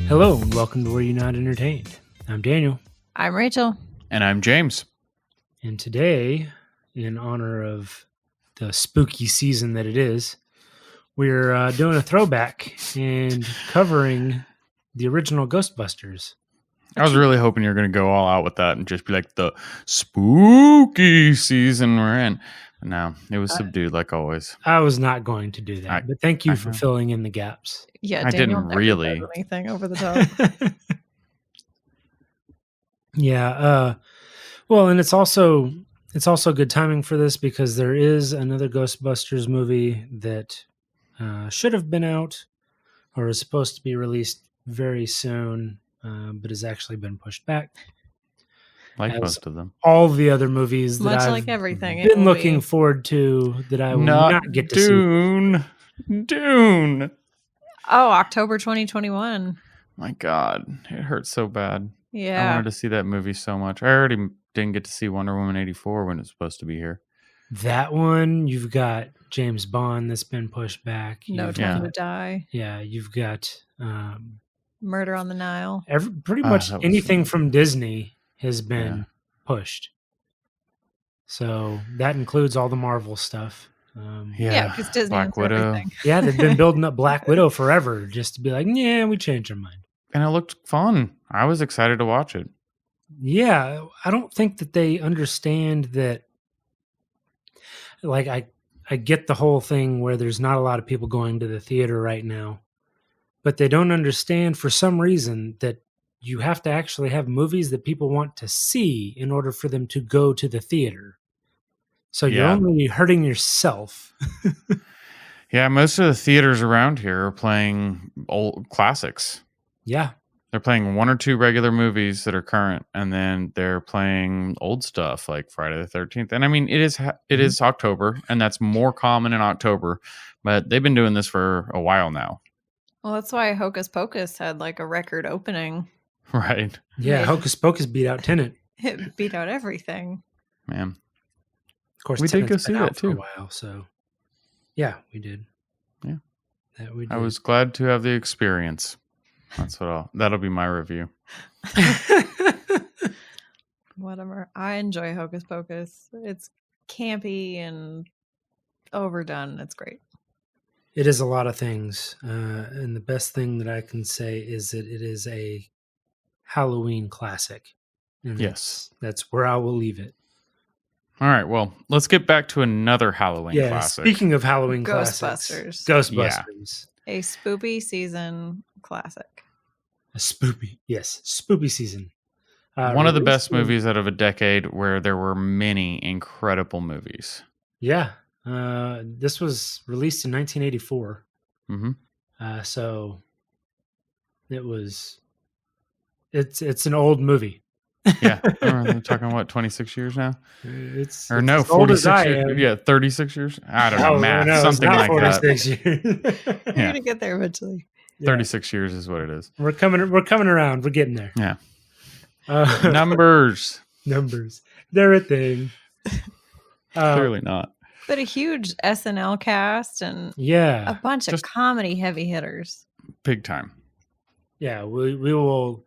Hello and welcome to Were You Not Entertained? I'm Daniel. I'm Rachel. And I'm James. And today, in honor of the spooky season that it is, we're doing a throwback and covering the original Ghostbusters. I was really hoping you were going to go all out with that and just be like the spooky season we're in. But no, it was subdued like always. I was not going to do that, but thank you for filling in the gaps. Yeah, I Daniel didn't never really. does anything over the top. Yeah. Well, and it's also good timing for this because there is another Ghostbusters movie that should have been out or is supposed to be released very soon, but has actually been pushed back. Like most of them. All the other movies that Much I've like everything. been looking forward to that I will not get to see. Dune. Oh, October 2021. My God, it hurts so bad. Yeah. I wanted to see that movie so much. I already didn't get to see Wonder Woman 84 when it's supposed to be here. That one, you've got James Bond that's been pushed back. No Time to Die. Yeah, you've got Murder on the Nile. Pretty much anything from Disney has been pushed. So that includes all the Marvel stuff. Yeah, because Disney Black Widow. Everything. Yeah, they've been building up Black Widow forever just to be like, yeah, we changed our mind. And it looked fun. I was excited to watch it. Yeah, I don't think that they understand that. Like, I get the whole thing where there's not a lot of people going to the theater right now, but they don't understand for some reason that you have to actually have movies that people want to see in order for them to go to the theater. So you're only hurting yourself. Yeah, most of the theaters around here are playing old classics. Yeah. They're playing one or two regular movies that are current, and then they're playing old stuff like Friday the 13th. And I mean, it is October, and that's more common in October, but they've been doing this for a while now. Well, that's why Hocus Pocus had like a record opening. Right. Yeah, Hocus Pocus beat out Tenet. It beat out everything. Man. Of course, we Tenet's did go see been that out too. for a while, so yeah, we did. Yeah. That we did. I was glad to have the experience. That'll be my review. Whatever. I enjoy Hocus Pocus. It's campy and overdone. It's great. It is a lot of things. And the best thing that I can say is that it is a Halloween classic. And yes. That's where I will leave it. All right. Well, let's get back to another Halloween classic. Speaking of Halloween Ghostbusters. Ghostbusters. Yeah. A spoopy season classic. A spoopy season. One of the best movies out of a decade where there were many incredible movies. Yeah. This was released in 1984. Mm-hmm. So it's an old movie. Yeah. We're talking, 26 years now? It's 46 years. Yeah, 36 years. I don't know, math. Something like 46 that. Years. You're going to get there eventually. 36 years is what it is. We're coming around. We're getting there. Yeah. Numbers. They're a thing. Clearly not. But a huge SNL cast and a bunch of comedy heavy hitters. Big time. Yeah, we will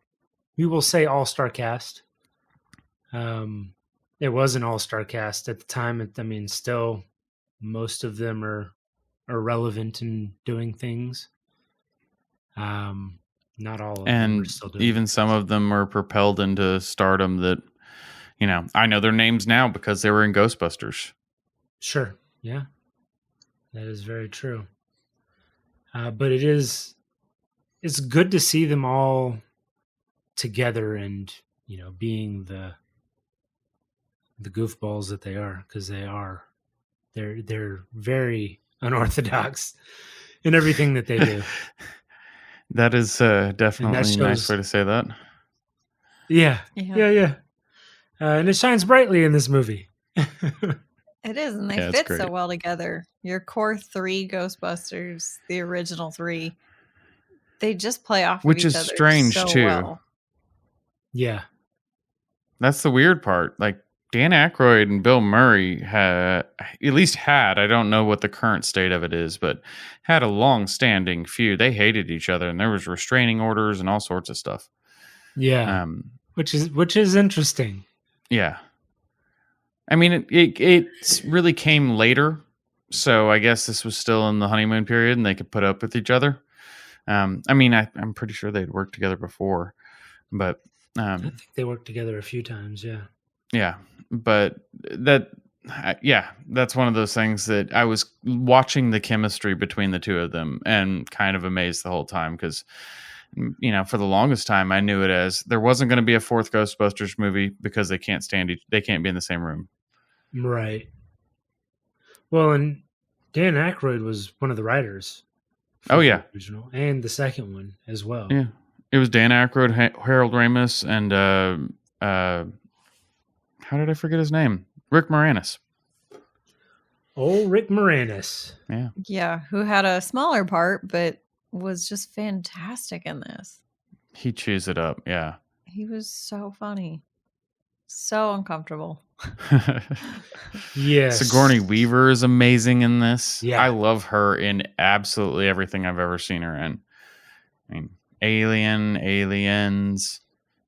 say all-star cast. It was an all-star cast at the time. I mean, still most of them are relevant in doing things. Not all of them are still doing even things. Some of them are propelled into stardom that, I know their names now because they were in Ghostbusters. Sure. Yeah. That is very true. But it's good to see them all together and, being the goofballs that they are, because they're very unorthodox in everything that they do. That is definitely a nice way to say that. Yeah. And it shines brightly in this movie. It is, and they fit so well together. Your core three Ghostbusters, the original three, they just play off of each other. Which is strange, too. Well. Yeah. That's the weird part. Like, Dan Aykroyd and Bill Murray had, I don't know what the current state of it is, but had a long-standing feud. They hated each other, and there was restraining orders and all sorts of stuff. Yeah, which is interesting. Yeah, I mean, it really came later, so I guess this was still in the honeymoon period, and they could put up with each other. I mean, I'm pretty sure they'd worked together before, but I think they worked together a few times. Yeah. Yeah, but that's one of those things that I was watching the chemistry between the two of them and kind of amazed the whole time because, for the longest time I knew it as there wasn't going to be a fourth Ghostbusters movie because they can't be in the same room. Right. Well, and Dan Aykroyd was one of the writers. Oh yeah, the original and the second one as well. Yeah, it was Dan Aykroyd, Harold Ramis, and how did I forget his name? Rick Moranis. Oh, Rick Moranis. Yeah. Yeah, who had a smaller part, but was just fantastic in this. He chews it up, yeah. He was so funny. So uncomfortable. Yes. Sigourney Weaver is amazing in this. Yeah. I love her in absolutely everything I've ever seen her in. I mean, Aliens,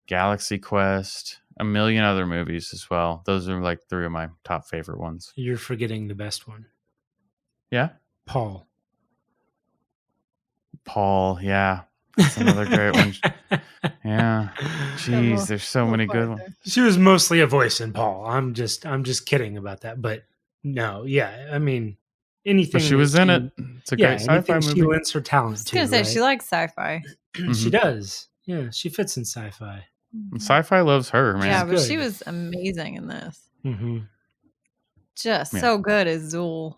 Galaxy Quest, a million other movies as well. Those are like three of my top favorite ones. You're forgetting the best one. Yeah? Paul, yeah. That's another great one. Yeah. Jeez, there's so many good ones. She was mostly a voice in Paul. I'm just kidding about that. But no, yeah. I mean, anything. But she was in it. It's a great sci-fi movie. She lends her talent to. I was going to say, she likes sci-fi. She does. Yeah, she fits in sci-fi. Sci-fi loves her, man. Yeah, but she was amazing in this. Mm-hmm. Just so good as Zool.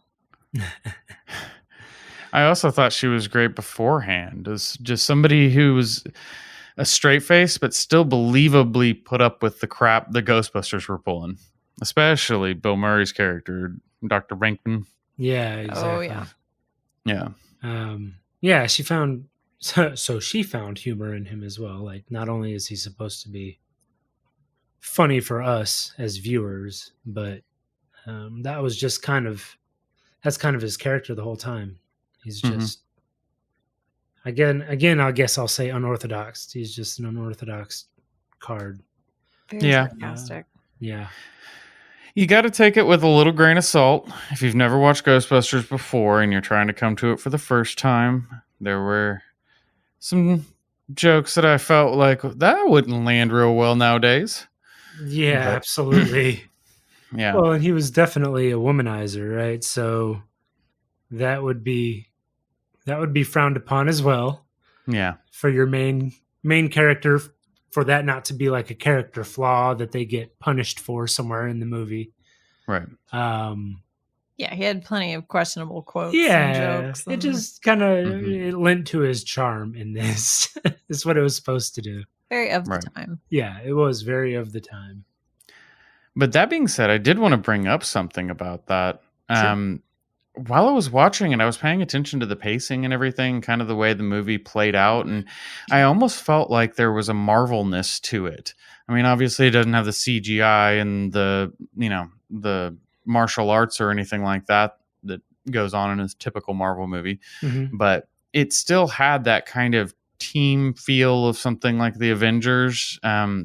I also thought she was great beforehand as just somebody who was a straight face, but still believably put up with the crap the Ghostbusters were pulling, especially Bill Murray's character, Dr. Venkman. Yeah, exactly. Oh, yeah. Yeah. Yeah, she found humor in him as well. Like, not only is he supposed to be funny for us as viewers, but that was just that's kind of his character the whole time. He's just again, I guess I'll say unorthodox. He's just an unorthodox card. Very sarcastic. Yeah. You got to take it with a little grain of salt. If you've never watched Ghostbusters before and you're trying to come to it for the first time, there were some jokes that I felt like that wouldn't land real well nowadays. Yeah, absolutely. Yeah. Well, and he was definitely a womanizer, right? So that would be frowned upon as well. Yeah. For your main character, for that not to be like a character flaw that they get punished for somewhere in the movie. Right. Yeah, he had plenty of questionable quotes and jokes. It just kind of it lent to his charm in this. Is what it was supposed to do. Very of the time. Yeah, it was very of the time. But that being said, I did want to bring up something about that. Sure. While I was watching it, I was paying attention to the pacing and everything, kind of the way the movie played out. And I almost felt like there was a Marvel-ness to it. I mean, obviously it doesn't have the CGI and the martial arts or anything like that goes on in a typical Marvel movie. Mm-hmm. But it still had that kind of team feel of something like the Avengers. I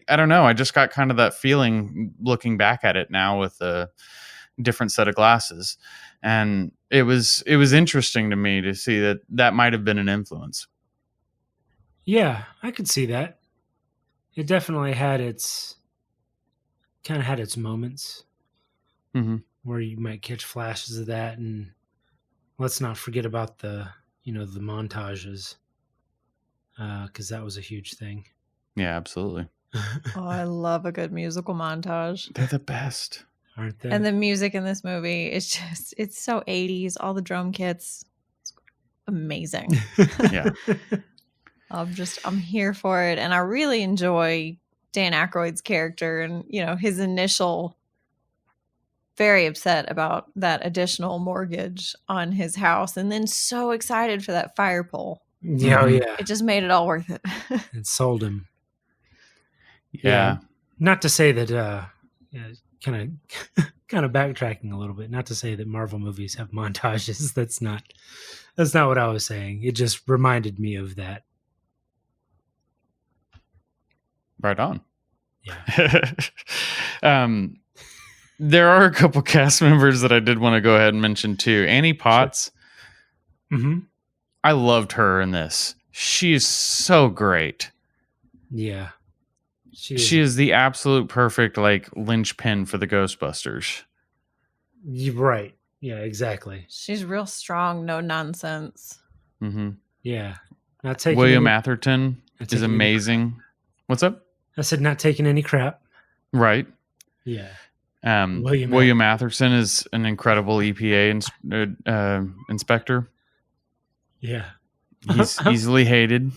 don't know. I just got kind of that feeling looking back at it now with a different set of glasses. And it was interesting to me to see that might have been an influence. Yeah, I could see that. It definitely had its moments where you might catch flashes of that. And let's not forget about the montages, because that was a huge thing. Yeah, absolutely. Oh, I love a good musical montage. They're the best. Aren't they? And the music in this movie is it's so 80s. All the drum kits, it's amazing. Yeah. I'm here for it. And I really enjoy Dan Aykroyd's character and, his initial very upset about that additional mortgage on his house and then so excited for that fire pole. Yeah, oh, yeah. It just made it all worth it. It sold him. Yeah. Not to say that kind of backtracking a little bit. Not to say that Marvel movies have montages. That's not what I was saying. It just reminded me of that. Right on. Yeah. There are a couple cast members that I did want to go ahead and mention too. Annie Potts. Sure. Mm-hmm. I loved her in this. She is so great. Yeah. She is the absolute perfect like linchpin for the Ghostbusters. You're right. Yeah, exactly. She's real strong, no nonsense. Mm-hmm. Yeah. Not taking William Atherton is amazing. What's up? I said not taking any crap. Right. Yeah. William Atherton is an incredible EPA inspector. Yeah. He's easily hated.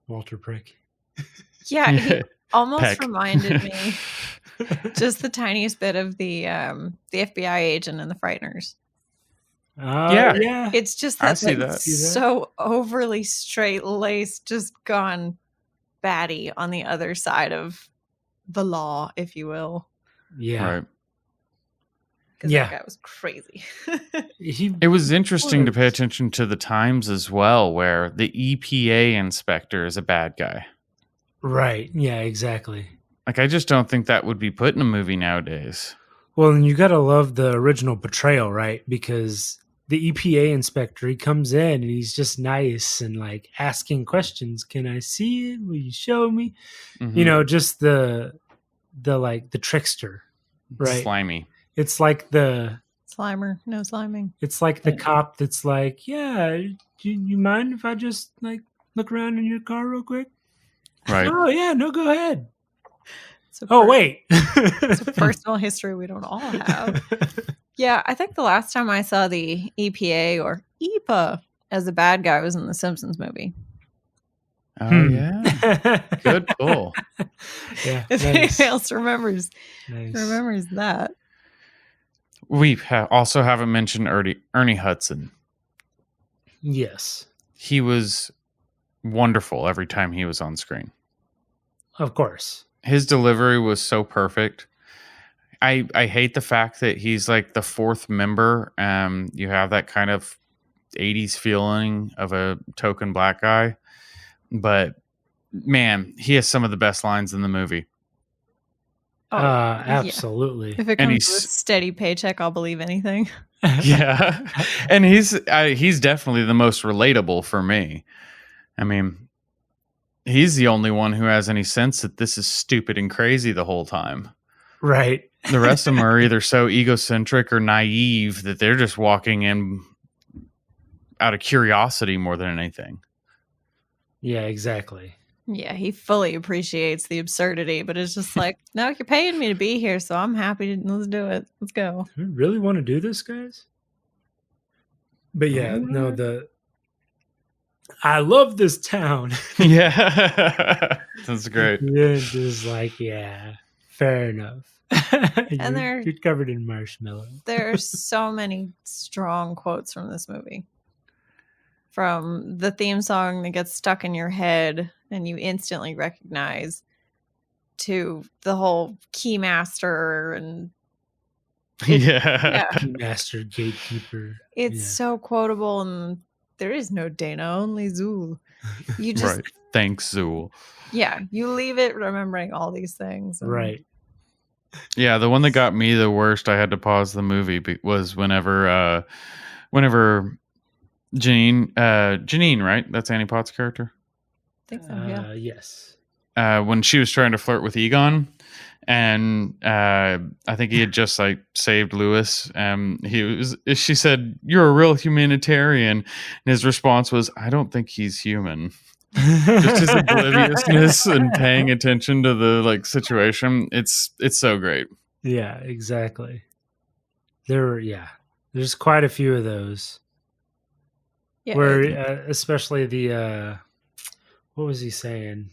Walter Prick. Yeah, he almost Peck. reminded me just the tiniest bit of the FBI agent in The Frighteners. Yeah. It's just I that, see that. so overly straight-laced, just gone batty on the other side of the law, if you will. Yeah. Right. Because that guy was crazy. It was interesting to pay attention to the times as well, where the EPA inspector is a bad guy. Right. Yeah, exactly. Like, I just don't think that would be put in a movie nowadays. Well, and you got to love the original portrayal, right? Because the EPA inspector, he comes in and he's just nice and like asking questions. Can I see it? Will you show me? Mm-hmm. You know, just the trickster, right? Slimy. It's like the Slimer, no sliming. It's like the cop that's like, yeah, do you mind if I just like look around in your car real quick? Right. Oh yeah, no, go ahead. Wait. It's It's a personal history we don't all have. Yeah, I think the last time I saw the EPA or EPA as a bad guy was in the Simpsons movie. Oh, yeah. Good pull. Yeah. If Nice. anyone else remembers Nice. that. We also haven't mentioned Ernie Hudson. Yes. He was wonderful every time he was on screen. Of course. His delivery was so perfect. I hate the fact that he's like the fourth member. You have that kind of 80s feeling of a token black guy. But man, he has some of the best lines in the movie. Oh, absolutely. Yeah. If it comes with a steady paycheck, I'll believe anything. Yeah. And he's definitely the most relatable for me. I mean, he's the only one who has any sense that this is stupid and crazy the whole time. Right. The rest of them are either so egocentric or naive that they're just walking in out of curiosity more than anything. Yeah, exactly. Yeah, he fully appreciates the absurdity, but it's just like, no, you're paying me to be here, so I'm happy to let's do it. Let's go. Do we really want to do this, guys? But yeah, no, I love this town. Yeah. That's great. Yeah, just like, yeah, fair enough. And you're covered in marshmallow. There are so many strong quotes from this movie. From the theme song that gets stuck in your head and you instantly recognize, to the whole Keymaster and Keymaster, gatekeeper. It's so quotable, and there is no Dana, only Zool. You just right. Thanks, Zool. Yeah, you leave it remembering all these things. Right. Yeah, the one that got me the worst, I had to pause the movie, was whenever Janine, right? That's Annie Potts' character? I think so, yeah. Yes. When she was trying to flirt with Egon, and I think he had just like saved Lewis. She said, "You're a real humanitarian." And his response was, "I don't think he's human." Just his obliviousness and paying attention to the like situation. It's so great. Yeah, exactly. There's quite a few of those. Yeah, where especially the what was he saying?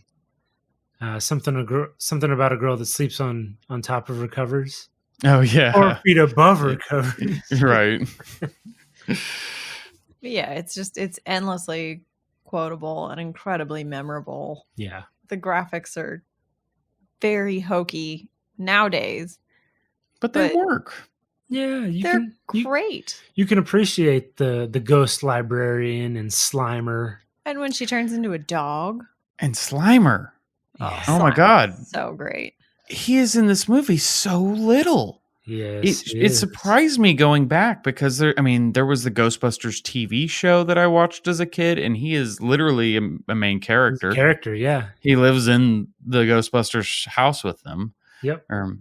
Something about a girl that sleeps on top of her covers. Oh yeah, 4 feet above her covers. Right. Yeah, it's endlessly quotable and incredibly memorable. Yeah, the graphics are very hokey nowadays, But they work. Yeah, They're great. You can appreciate the ghost librarian and Slimer. And when she turns into a dog. And Slimer. Yeah. Oh my God. So great. He is in this movie so little. Yes, it surprised me going back because there was the Ghostbusters TV show that I watched as a kid, and he is literally a main character. Yeah. He lives in the Ghostbusters house with them. Yep. Or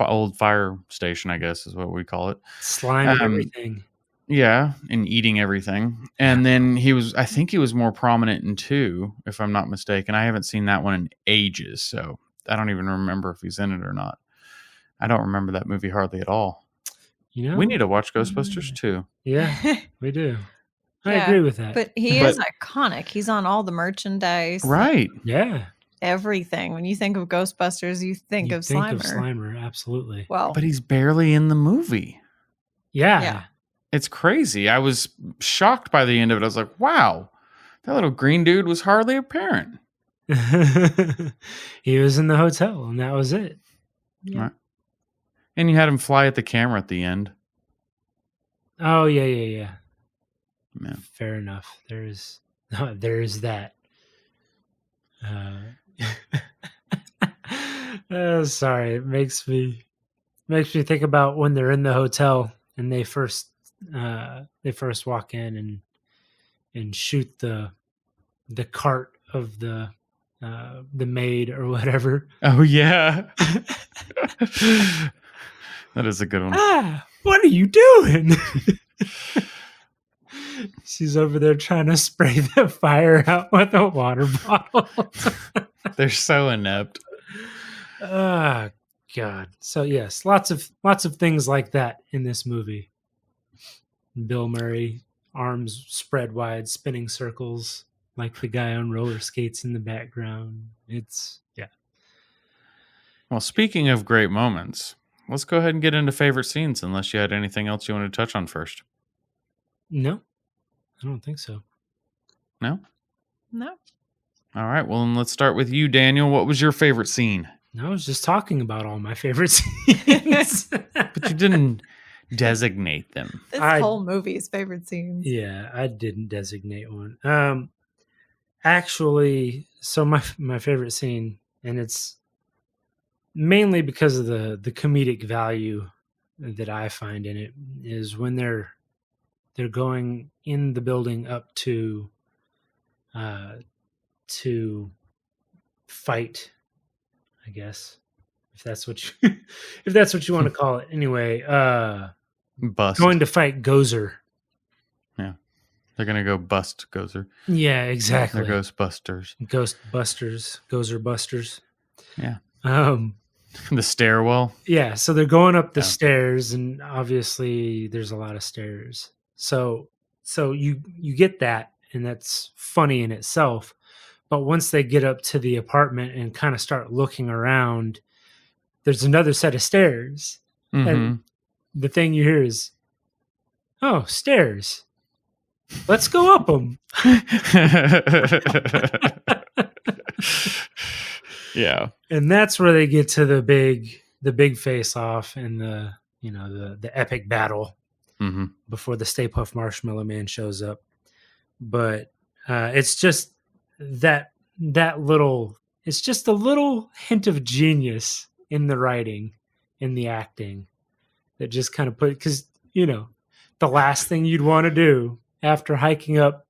old fire station, I guess is what we call it. Slime and everything. Yeah, and eating everything. And then I think he was more prominent in 2, if I'm not mistaken. I haven't seen that one in ages, so I don't even remember if he's in it or not. I don't remember that movie hardly at all. We need to watch Ghostbusters 2. Yeah, we do. I agree with that. But he is iconic. He's on all the merchandise. Right. Yeah. Everything. When you think of Ghostbusters, you think of Slimer. Absolutely. Well, but he's barely in the movie. Yeah. It's crazy. I was shocked by the end of it. I was like, wow, that little green dude was hardly apparent. He was in the hotel, and that was it. Yeah. Right. And you had him fly at the camera at the end. Oh, yeah. Yeah. Fair enough. There's that. Sorry, it makes me think about when they're in the hotel and they first walk in and shoot the cart of the maid or whatever. Oh yeah. That is a good one. What are you doing? She's over there trying to spray the fire out with a water bottle. They're so inept. Oh God. So yes, lots of things like that in this movie. Bill Murray, arms spread wide, spinning circles like the guy on roller skates in the background. Well, speaking of great moments, let's go ahead and get into favorite scenes unless you had anything else you want to touch on first. No, I don't think so. No? No. All right. Well, then let's start with you, Daniel. What was your favorite scene? I was just talking about all my favorite scenes. But you didn't designate them. This whole movie's favorite scenes. Yeah, I didn't designate one. Actually, so my favorite scene, and it's mainly because of the comedic value that I find in it, is when they're going in the building up to fight, I guess, if that's what you want to call it. Anyway, Bust. going to fight Gozer. Yeah, they're gonna go bust Gozer. Yeah, exactly. They're Ghostbusters. Gozer Busters. Yeah. The stairwell. Yeah, so they're going up the stairs, and obviously there's a lot of stairs. So you get that, and that's funny in itself. But once they get up to the apartment and kind of start looking around, there's another set of stairs. Mm-hmm. And the thing you hear is, "Oh, stairs. Let's go up them." Yeah. And that's where they get to the big face off and the epic battle before the Stay Puft Marshmallow Man shows up. But it's just that little, it's just a little hint of genius in the writing, in the acting, that just kind of because the last thing you'd want to do after hiking up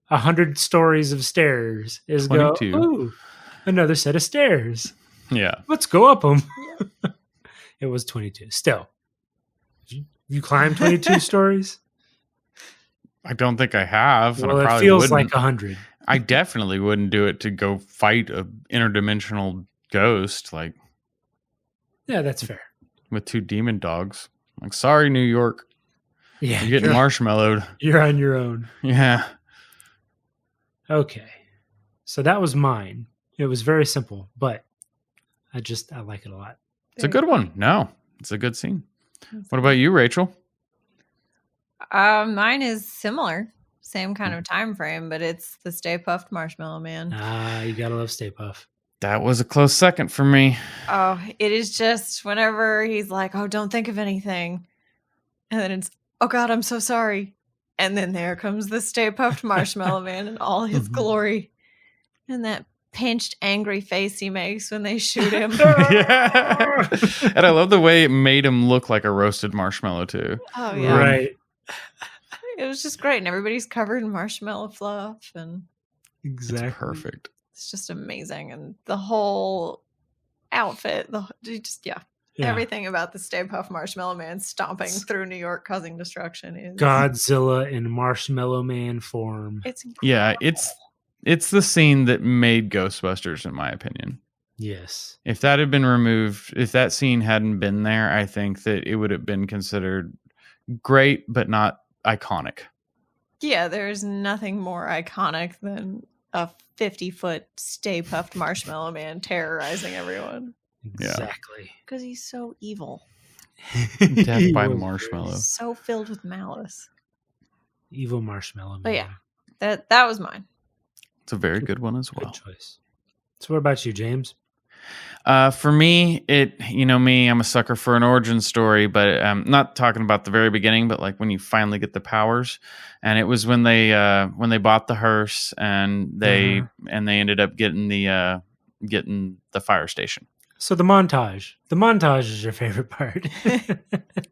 100 stories of stairs is 22. go, "Ooh, another set of stairs. Yeah. Let's go up them." It was 22. Still. You climbed 22 stories? I don't think I have. Well, and I it probably feels wouldn't. like 100. I definitely wouldn't do it to go fight a interdimensional ghost Yeah, that's fair. with 2 demon dogs. Like, sorry, New York. Yeah, You're getting marshmallowed. You're on your own. Yeah. Okay. So that was mine. It was very simple, but I like it a lot. It's a good one. No, it's a good scene. What about you, Rachel? Mine is similar. Same kind of time frame, but it's the Stay Puft Marshmallow Man. You gotta love Stay Puft. That was a close second for me. Oh, it is just whenever he's like, oh, don't think of anything. And then it's, oh God, I'm so sorry. And then there comes the Stay Puft Marshmallow Man in all his glory. And that pinched, angry face he makes when they shoot him. Yeah. And I love the way it made him look like a roasted marshmallow, too. Oh, yeah. Right. It was just great. And everybody's covered in marshmallow fluff. And Exactly. It's perfect. it's just amazing. And the whole outfit, everything about the Stay Puft Marshmallow Man stomping through New York causing destruction is Godzilla in Marshmallow Man form. It's incredible. Yeah, it's the scene that made Ghostbusters, in my opinion. Yes. If that had been removed, if that scene hadn't been there, I think that it would have been considered great, but not iconic. Yeah, there's nothing more iconic than a 50-foot Stay Puft Marshmallow Man terrorizing everyone. Exactly. Because he's so evil. Death by marshmallow. So filled with malice. Evil Marshmallow Man. But yeah, that was mine. It's a very good one as well. Good choice. So what about you, James? For me, I'm a sucker for an origin story, but I'm not talking about the very beginning, but like when you finally get the powers. And it was when they bought the hearse and they ended up getting the fire station. So the montage is your favorite part.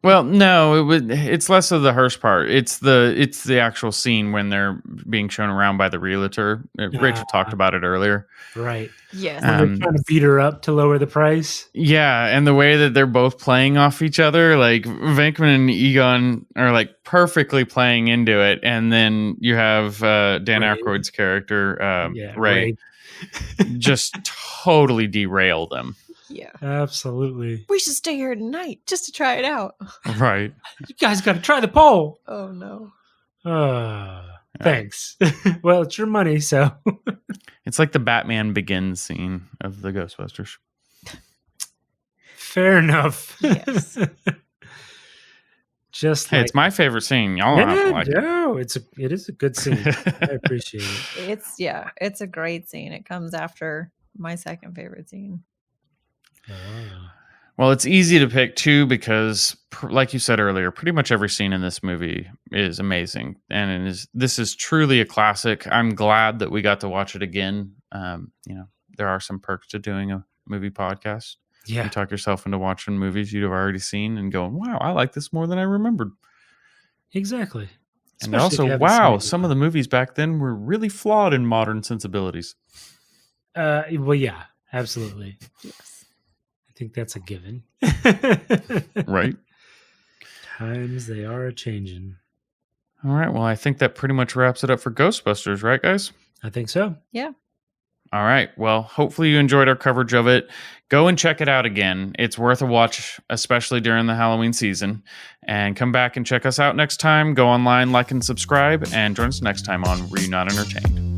Well, no, it's less of the hearse part. It's the actual scene when they're being shown around by the realtor. Rachel talked about it earlier. Right. Yes. When they're trying to beat her up to lower the price. Yeah, and the way that they're both playing off each other, like Venkman and Egon are like perfectly playing into it, and then you have Dan Aykroyd's character, Ray, just totally derail them. Yeah. Absolutely. We should stay here tonight just to try it out. Right. You guys got to try the pole. Oh, no. Thanks. Well, it's your money, so. It's like the Batman Begins scene of the Ghostbusters. Fair enough. Yes. It's my favorite scene. Y'all don't have to like it. No, it is a good scene. I appreciate it. It's a great scene. It comes after my second favorite scene. Well, it's easy to pick too because, like you said earlier, pretty much every scene in this movie is amazing, and this is truly a classic. I'm glad that we got to watch it again. There are some perks to doing a movie podcast. Yeah, you talk yourself into watching movies you'd have already seen and going, "Wow, I like this more than I remembered." Exactly. And also, wow, some of the movies back then were really flawed in modern sensibilities. Well, yeah, absolutely. Yes. I think that's a given. Right. Times they are a-changing. All right. Well, I think that pretty much wraps it up for Ghostbusters, right, guys? I think so. Yeah. All right. Well, hopefully you enjoyed our coverage of it. Go and check it out again. It's worth a watch, especially during the Halloween season. And come back and check us out next time. Go online, like and subscribe, and join us next time on Were You Not Entertained?